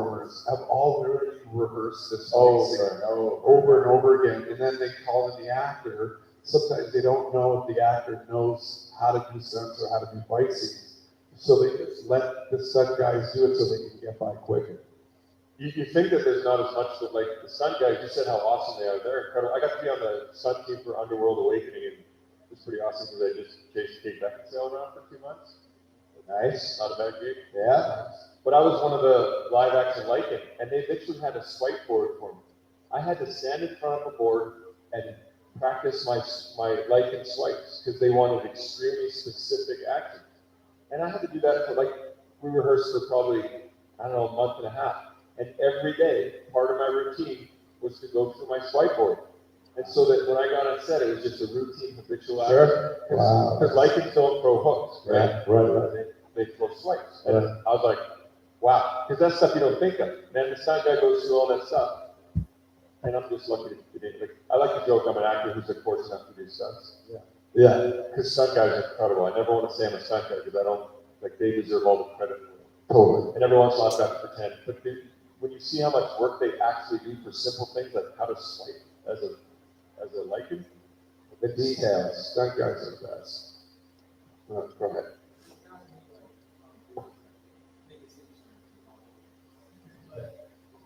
performers have already rehearsed this over and over again, and then they call in the actor. Sometimes they don't know if the actor knows how to do stunts or how to do fight scenes, so they just let the stunt guys do it so they can get by quicker. You think that there's not as much that, like, the stunt guys, you said how awesome they are. They're incredible. I got to be on the stunt team for Underworld Awakening, and it's pretty awesome because I just chased Kate Beckinsale around for 2 months. Nice. Not a bad gig. Yeah. But I was one of the live action Lycan, and they literally had a swipe board for me. I had to stand in front of a board and practice my Lycan swipes because they wanted extremely specific action. And I had to do that for, like, we rehearsed for probably, I don't know, a month and a half. And every day, part of my routine was to go through my swipe board. And so that when I got on set, it was just a routine, habitual action. Sure. Wow. Because Lycans don't throw hooks, right? Right. They throw swipes. And I was like, wow. Because that's stuff you don't think of. Man, the stunt guy goes through all that stuff. And I'm just lucky to be like, I like to joke I'm an actor who's of course enough to do stunts. Yeah. Because stunt guys are incredible. I never want to say I'm a stunt guy because I don't, like, they deserve all the credit for it. Totally. And every once in a while I've got to pretend. But when you see how much work they actually do for simple things like how to swipe as a Lycan, The details. Stunt guys are the best. Go ahead.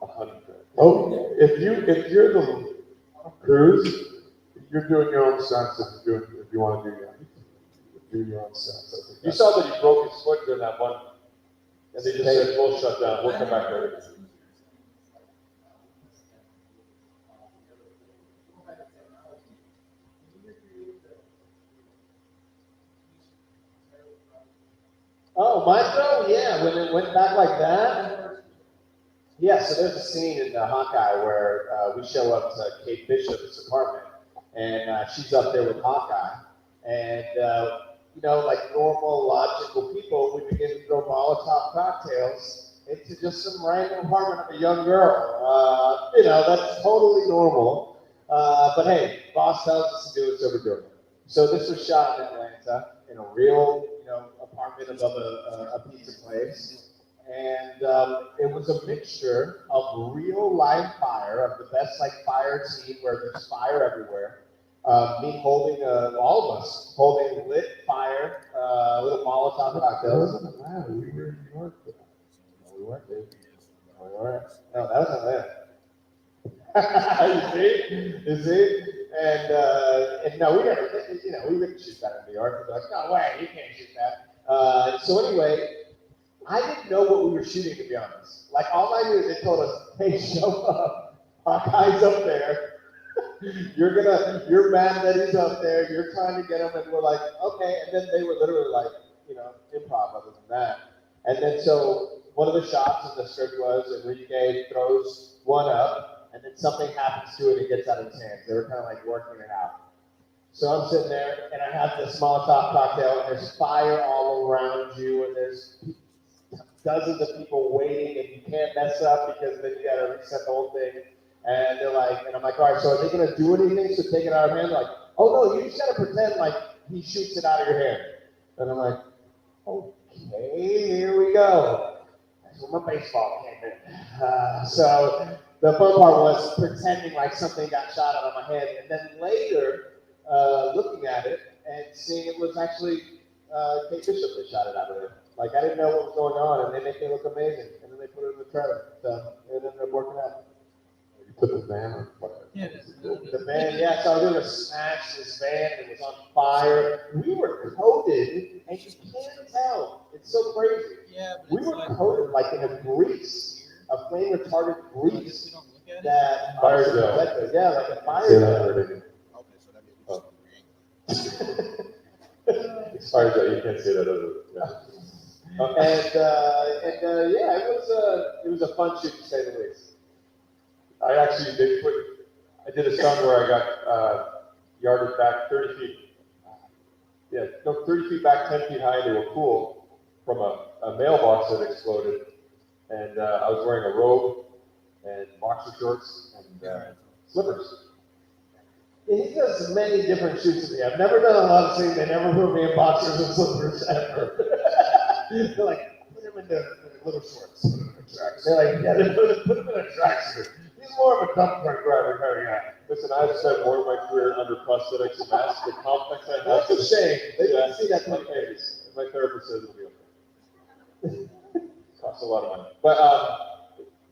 $100. Oh, if you're the crews, you're doing your own stunts. If you want to do your own stunts. I think You saw that he broke his foot during that one, and they just said, we'll shut down, we'll come back later. Oh, Maestro? Yeah, when it went back like that. Yeah, so there's a scene in Hawkeye where we show up to Kate Bishop's apartment, and she's up there with Hawkeye, and you know, like normal, logical people, we begin to throw Molotov cocktails into just some random apartment of a young girl. You know, that's totally normal. But hey, boss tells us to do it, so we're doing it. So this was shot in Atlanta in a real, you know, apartment above a pizza place. And it was a mixture of real live fire, of the best like fire scene where there's fire everywhere. Me holding, all of us holding lit fire, little Molotov cocktails. It doesn't matter. We were in New York for that. No, we weren't, dude. No, we weren't. No, that was Atlanta. You see? And no, we never, you know, we didn't shoot that in New York. We're like, no way, you can't shoot that. So anyway, I didn't know what we were shooting, to be honest. Like, all I knew is they told us, hey, show up. Hawkeye's up there. You're mad that he's up there. You're trying to get him. And we're like, okay. And then they were literally like, you know, improv other than that. And then so one of the shots in the script was Enrique throws one up, and then something happens to it and it gets out of his hands. They were kind of like working it out. So I'm sitting there, and I have this Molotov cocktail, and there's fire all around you, and there's dozens of people waiting, and you can't mess up because then you gotta reset the whole thing. And they're like, and I'm like, all right, so are they gonna do anything? So take it out of your hand? They're like, oh no, you just gotta pretend like he shoots it out of your hand. And I'm like, okay, here we go. That's where my baseball came in. So the fun part was pretending like something got shot out of my head, and then later looking at it and seeing it was actually Kate Bishop that shot it out of there. Like, I didn't know what was going on, and they make it look amazing, and then they put it in the trailer. So it ended up working out. You put the van on fire. Yeah, The van, yeah, so I was going to smash this van, and it was on fire. We were coated, and you can't tell. It's so crazy. yeah, but We it's were like coated like in a grease, a flame retardant I guess grease we don't look at it. that Fire gel. Yeah, like a fire Say that gel. word again. Okay, so that means it's It's hard to, you can't say that other. Yeah. Yeah, it was a fun shoot to say the least. I actually I did a stunt where I got yarded back 30 feet. Yeah, no, 30 feet back, 10 feet high into a pool from a mailbox that exploded. And I was wearing a robe and boxer shorts and slippers. Yeah, he does many different shoots with me. I've never done a lot of scenes. They never put me in boxers and slippers ever. They're like, put him in the little shorts. Put him in a track. They're like, yeah, they put him in a tracksuit. He's more of a dump truck driver kind of guy. Listen, I've spent more of my career under prosthetics and masks. The complex I have. That's a shame. They Yeah, didn't see that my coming. face. My therapist says it'll be okay. Costs a lot of money. But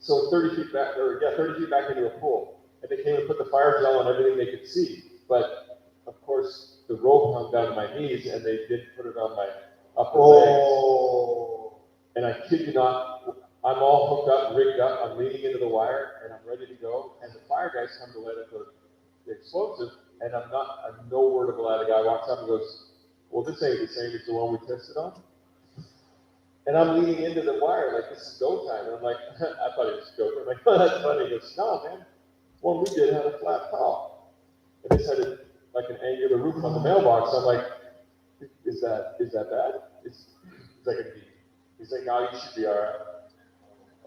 so 30 feet back, 30 feet back into a pool, and they came and put the fire gel on everything they could see. But of course, the rope hung down to my knees, and they didn't put it on my upper legs. And I kid you not, I'm all hooked up, rigged up, I'm leaning into the wire, and I'm ready to go. And the fire guys come to let it go, the explosive, and I'm no word of a lie. The guy walks up and goes, well, this ain't the same as the one we tested on. And I'm leaning into the wire, like, this is go time. And I'm like, I thought he was joking. I'm like, oh, that's funny. He goes, no, man, one we did had a flat top. And this had like an angular roof on the mailbox. I'm like, is that bad? It's like a D. He's like, no, you should be all right.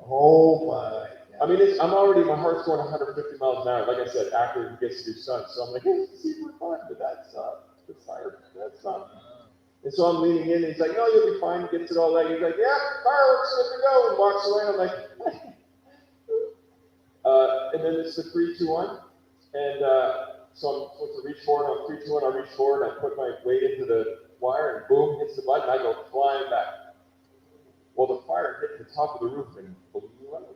Oh my. I mean, my heart's going 150 miles an hour. Like I said, after he gets to do stunts. So I'm like, hey, see, we're fine, but that's the fire. That's not. And so I'm leaning in, and he's like, no, you'll be fine. Gets it all like, he's like, yeah, fireworks, good to go, and walks away. I'm like, and then it's the 3, 2, 1. And so I'm supposed to reach forward, on 3, 2, 1, I reach forward, I put my weight into the wire, and boom, hits the button, I go flying back. Well, the fire hit the top of the roof and blew up.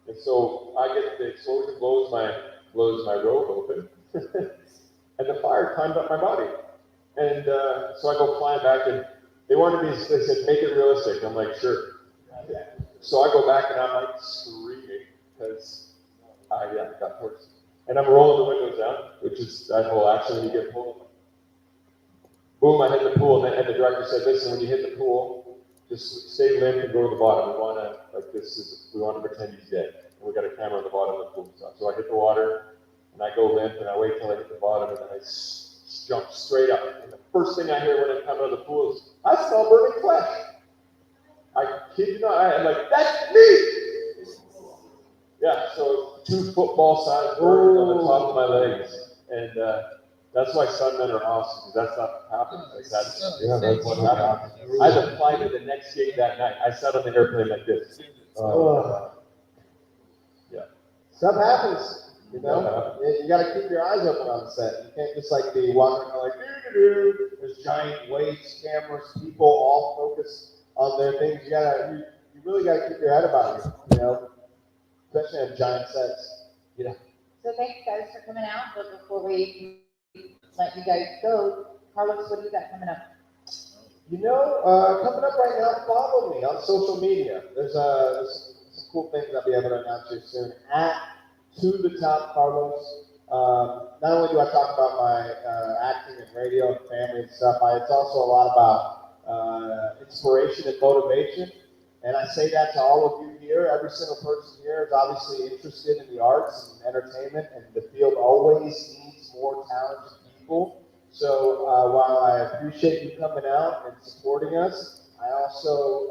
And so I get the explosion, blows my robe open, and the fire climbed up my body. And so I go flying back, and they said, make it realistic. I'm like, sure. So I go back, and I'm like screaming, because I got torched. And I'm rolling the windows down, which is that whole action when you get pulled. Boom, I hit the pool, and the director said, listen, when you hit the pool, just stay limp and go to the bottom. We want to pretend he's dead. And we got a camera on the bottom of the pool. So I hit the water, and I go limp, and I wait till I hit the bottom, and then I jump straight up. And the first thing I hear when I come out of the pool is, I smell burning flesh. I kid you not, I'm like, that's me! Yeah, so 2 football-sized burns on the top of my legs. And that's why stuntmen are awesome, because that's not happening. Like that's what happened. I had to fly to the next gig that night. I sat on the airplane like this. Yeah. Stuff happens, you know? You gotta keep your eyes open on the set. You can't just like be walking around like, doo-doo-doo. There's giant weights, cameras, people all focused on their things. You really gotta keep your head about you, you know? Especially on giant sets. Yeah. So thanks guys for coming out, but before we let you guys go, Carlos, what do you got coming up? You know, coming up right now, follow me on social media. There's some cool things I'll be able to announce here soon. At To The Top Carlos. Not only do I talk about my acting and radio and family and stuff, it's also a lot about inspiration and motivation. And I say that to all of you here. Every single person here is obviously interested in the arts and entertainment, and the field always needs more talented people. So while I appreciate you coming out and supporting us, I also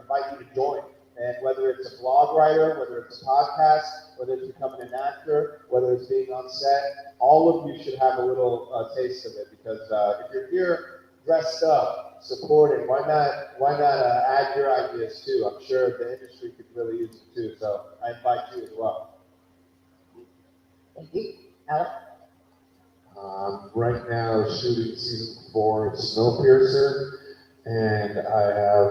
invite you to join. And whether it's a blog writer, whether it's a podcast, whether it's becoming an actor, whether it's being on set, all of you should have a little taste of it. Because if you're here dressed up, supporting, why not add your ideas too? I'm sure the industry could really use it too. So I invite you as well. Thank you. Alex? Right now shooting season 4 of Snowpiercer, and I have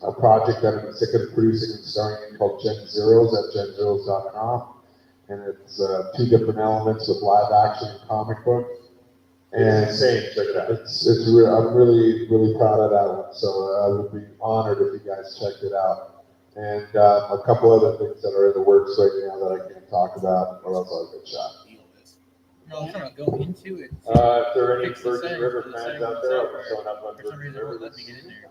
a project that I'm sick of producing and starring in called Gen Zeros at genzeros.com, and it's 2 different elements of live action and comic book. And Check it out. I'm really proud of that one. So I would be honored if you guys checked it out. And a couple other things that are in the works right now that I can't talk about, or else I'll get shot. No, I'm trying to go into it. If there are any Fix the Virgin setting River for the fans setting out there, I'll be itself, showing up on For some Virgin reason, it River. won't let me get in there.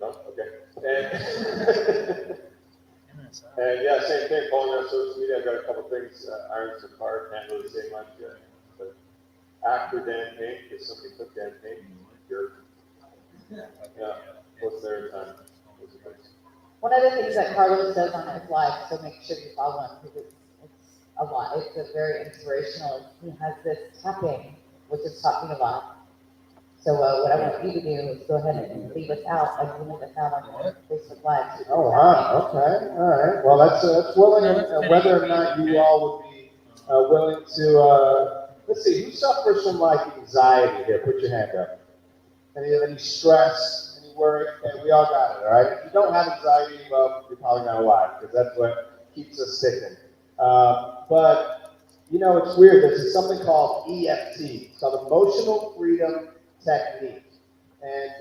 No? Okay. And yeah, same thing, following our social media, I've got a couple things, irons in the car, can't really say much yet. But actor Dan Payne, because somebody took Dan Payne, jerk. Yeah, what's their time? One of the things that Carlos does on his live, so make sure you follow him because it's a lot. It's a very inspirational. He has this tapping, which is talking a lot. So what I want you to do is go ahead and leave us out, and leave us out on your Facebook Live. So Oh, wow, okay, all right. Well, that's willing, and whether or not you all would be willing to, let's see, who suffers from like anxiety here? Put your hand up. Any stress, any worry? Okay, we all got it, all right? If you don't have anxiety, well, you're probably not alive, because that's what keeps us sticking. But, you know, it's weird. There's something called EFT. It's called Emotional Freedom Technique. And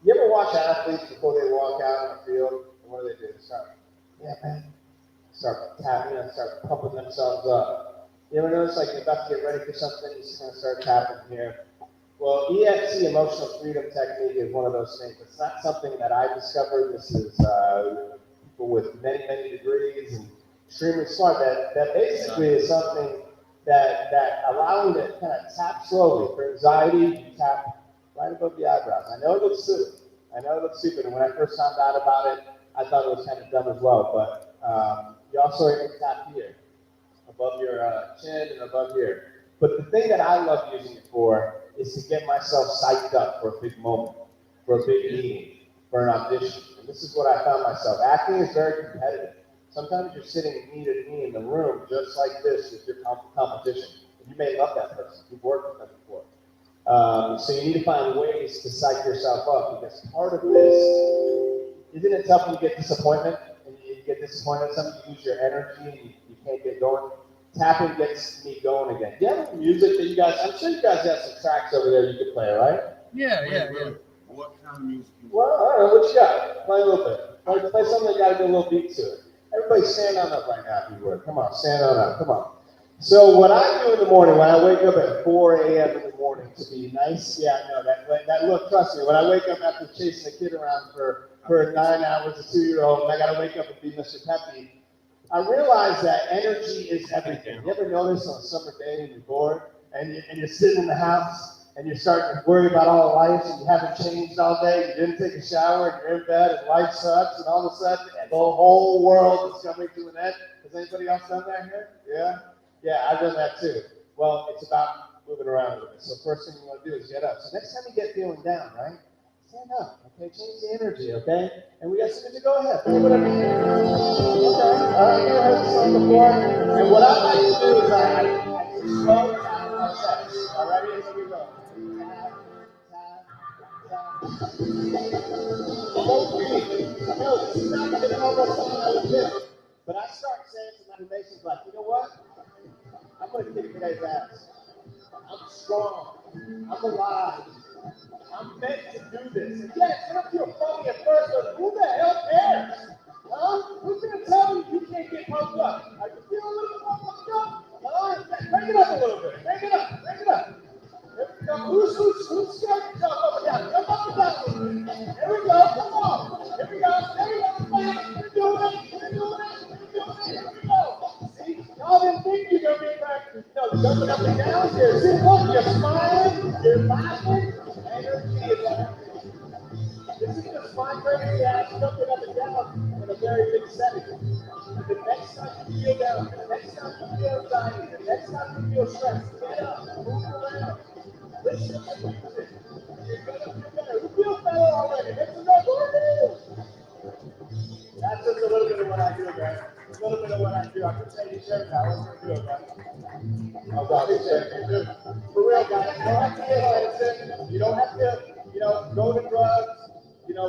you ever watch athletes before they walk out on the field? And what do? They start, yeah, man. Start tapping and start pumping themselves up. You ever notice like you're about to get ready for something, you just kind of start tapping here. Well, EFT, Emotional Freedom Technique, is one of those things. It's not something that I discovered. This is people with many, many degrees and extremely smart. That basically is something that allow you to kind of tap slowly. For anxiety, you tap right above the eyebrows. I know it looks stupid. And when I first found out about it, I thought it was kind of dumb as well. But you also able to tap here, above your chin and above here. But the thing that I love using it for is to get myself psyched up for a big moment, for a big meeting, for an audition. And this is what I found myself. Acting is very competitive. Sometimes you're sitting knee to knee in the room just like this with your competition. And you may love that person. You've worked with them before. So you need to find ways to psych yourself up, because part of this, isn't it tough when you get disappointment and you get disappointed in something, you use your energy and you can't get going? Tapping gets me going again. Do you have any music that you guys, I'm sure you guys have some tracks over there you could play, right? Yeah. What kind of music? Well, all right, what you got? Play a little bit. Play something that got a little beat to it. Everybody stand on up right now if you would. Come on, stand on up, come on. So what I do in the morning, when I wake up at 4 a.m. in the morning to be nice, yeah, I know, that look, trust me, when I wake up after chasing a kid around for 9 hours, a 2-year-old, and I gotta wake up and be Mr. Peppy, I realize that energy is everything. You ever notice on a summer day and you're bored, and you're sitting in the house, and you're starting to worry about all life, and you haven't changed all day, you didn't take a shower, and you're in bed, and life sucks, and all of a sudden, the whole world is coming to an end. Has anybody else done that here? Yeah? Yeah, I've done that too. Well, it's about moving around a little bit. So first thing you want to do is get up. So next time you get feeling down, right? Stand up, okay? Change the energy, okay? And we got something to go ahead. Do whatever you need to do. Okay, all right, never heard this song before. And what I like to do is I slow down my steps. All right, here we go. Almost easy. I know this is not going to be almost something I would do. But I start saying some affirmations like, you know what? I'm going to kick today's ass. I'm strong. I'm alive. I'm meant to do this. And yeah, it's going to feel funny at first, but who the hell cares? Huh? Who's going to tell you you can't get pumped up? Are you feeling a little bit more pumped up? Huh? Break it up a little bit. Break it up. Break it up. Here we go. Who's scared to jump up and down? Jump up and down. Here we go. Come on. Here we go. There we go. We're doing it. We're doing it. We're doing it. Here we go. See? Y'all didn't think you're going to be back, jumping up and down here. See, look, you're smiling. You're laughing. Energy is everything. This is just my crazy ass jumping up and down in a very big setting. And the next time you feel down, the next time you feel anxiety, the next time you feel stressed, get up, move around, listen to music. You're gonna feel better. Who feels better already? Make some noise. That's just a little bit of what I do, guys. A little bit of what I do. I can say you shirt now. Let's do it, guys. I'll probably say you. For real, guys. You don't have to get medicine. You don't have to, go to drugs. We can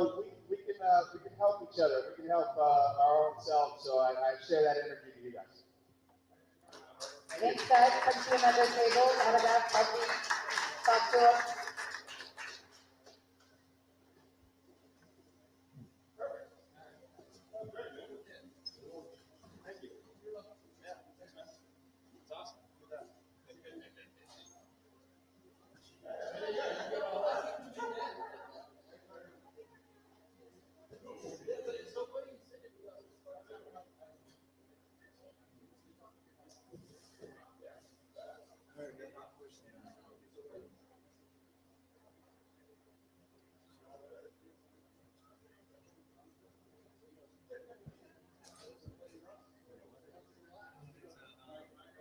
help each other. We can help our own selves. So I share that energy to you guys. Thanks, guys. Come to another table. Autograph, coffee, talk to us.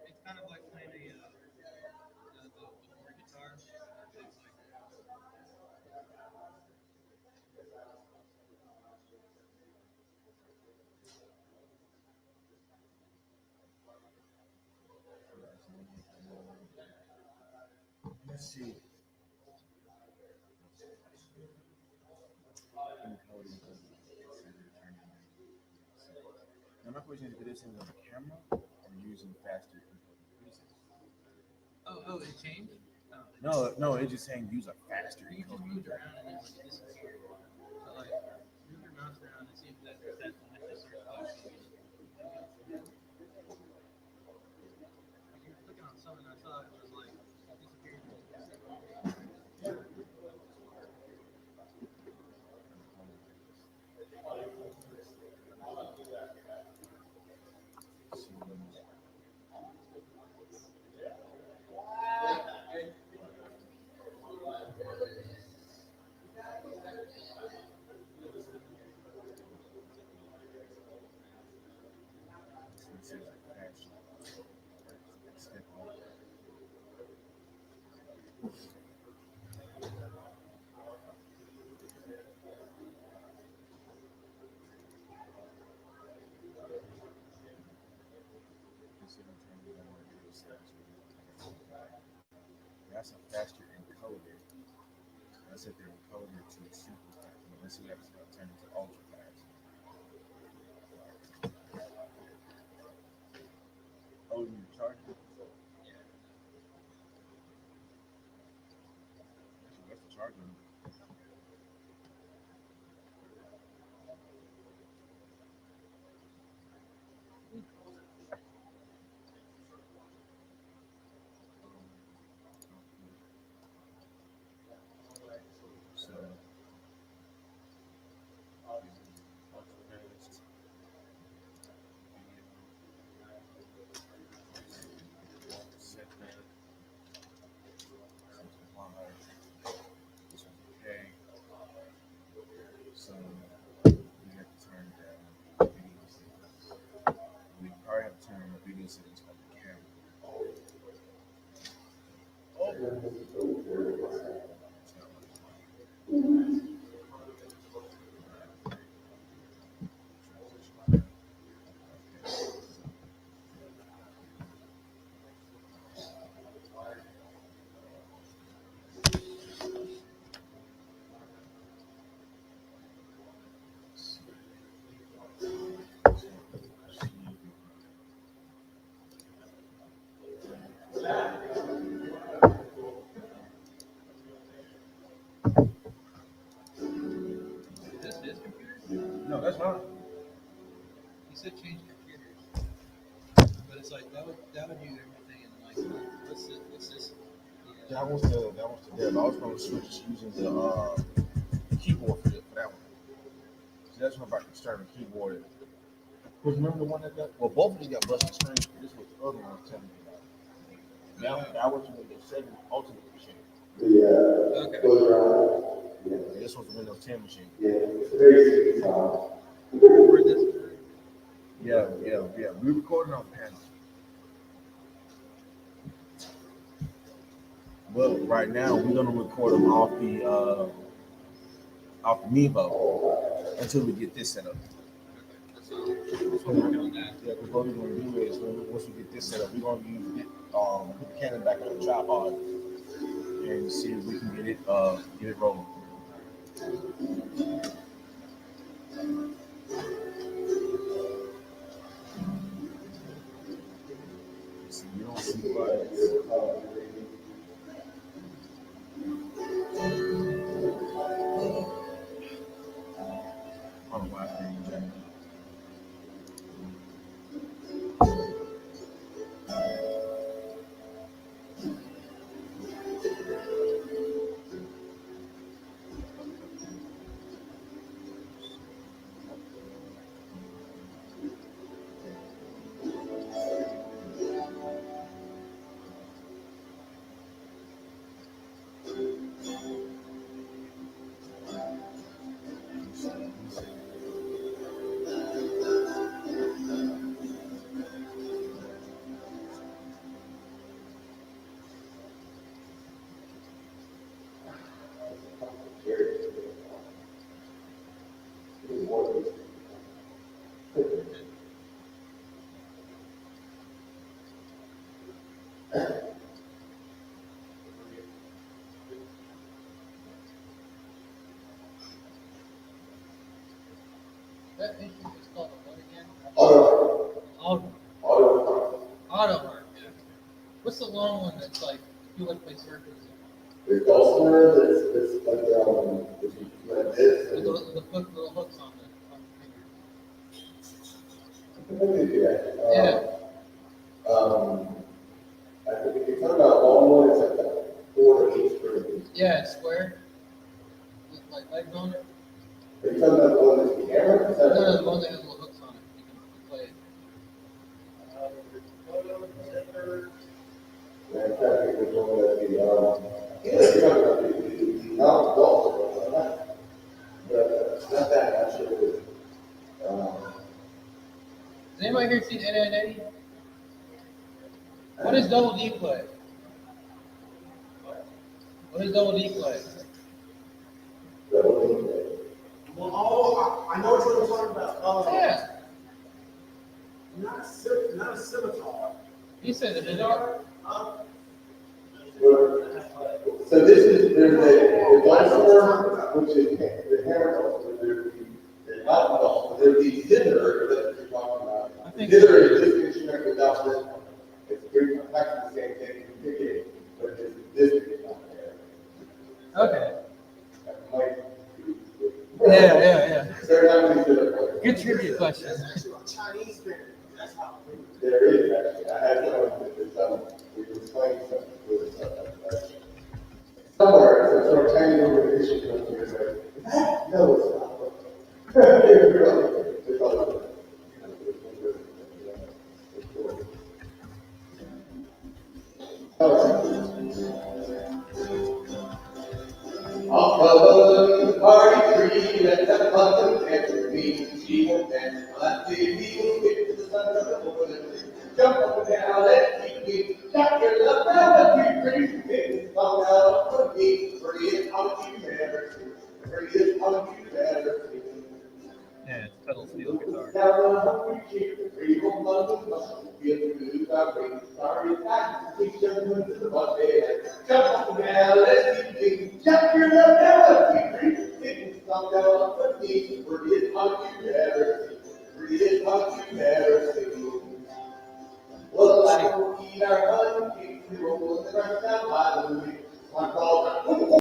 It's kind of like playing the guitar. It's like Let's see. Now my question is, did it send on the camera or using faster encoding? Oh, it changed? No, it's just saying use a faster You just encoding. moved around and then like disappeared. So like, move your mouse around and see if that matches or flashing. Like you were clicking on something, I thought it was like it disappeared. That's a faster encoder. I said they're encoder to super fast. Let's see if it's turn into ultra fast. Oh, you charge it? That's the charger. So, set that. This one's okay. So, we have to turn down video settings. We probably have to turn on the video settings on the camera. Is this his computer? No, that's not. He said change computers, but it's like that would do everything. And like, what's this? Yeah. That was the dev. I was going to switch using the keyboard for that one. So that's what about the external keyboard. Because remember the one that got, well, both of these got busted screens, but this was the other one telling me about. That was the Windows 7 Ultimate machine. Okay. This was the Windows 10 machine. Record this. Yeah. We recorded on panel. Well, right now we're gonna record them off the Mevo until we get this set up. So we're working on that. Yeah, because what we're gonna do is once we get this set up, we're gonna use it, put the Canon back on the tripod and see if we can get it rolling. See, you don't see why. I don't know why I think that. That issue is called a what again? Auto, Auto. auto, Auto mark, yeah. What's the long one that's like, if you like play circles? the Gulfstream, it's like, if you like this, With and the hook, little hooks on the finger. maybe do that. Yeah. I think if you're talking about long one, it's like a 4-inch screw. Yeah, it's square. With like legs on it. Are you talking about the one that's the hammer? Is that- No, the one that has little hooks on it. You can play it. Yeah, I'm trying to think which one that's the, you're talking about the non-Gulfstream one, not, but not that, not sure what it is. Has anybody here seen Eddie and Eddie? What does double D play? What does double D play? Well, oh, I know what you're talking about. Yeah. Not a scimitar. He said it. So this is, there's the Gulfstream, which is the hammer Gulfstream, there's the not Gulfstream, there's the zither that you're talking about. I think- Zither is this instrument without this one. It's pretty much the same thing, you can pick it, but it's this is not there. Okay. That might be- Yeah. There are not many zither. Good trivia question. That's actually a Chinese band. That's how. There is actually, I had someone that did we were playing something with something. Somewhere, it's a sort of tiny little issue comes here, like, no, it's not. It's all- I'll cover the party tree, let the pumpkin dance with me. She won't dance, I say we will get to the sun over the tree. Jump up and down, let's keep me. Got your love now, let me free. It's all out for me, prettiest punk you've ever seen. Prettiest punk you've ever seen. Yeah, it's pedal steel guitar. Down the hungry cheek, the free home London bus. Feel the good vibrating, sorry, back. Keep jumping to the buffet. Jump up and down, let's keep me. Jump your love now, let me free. It's all out for me, prettiest punk you've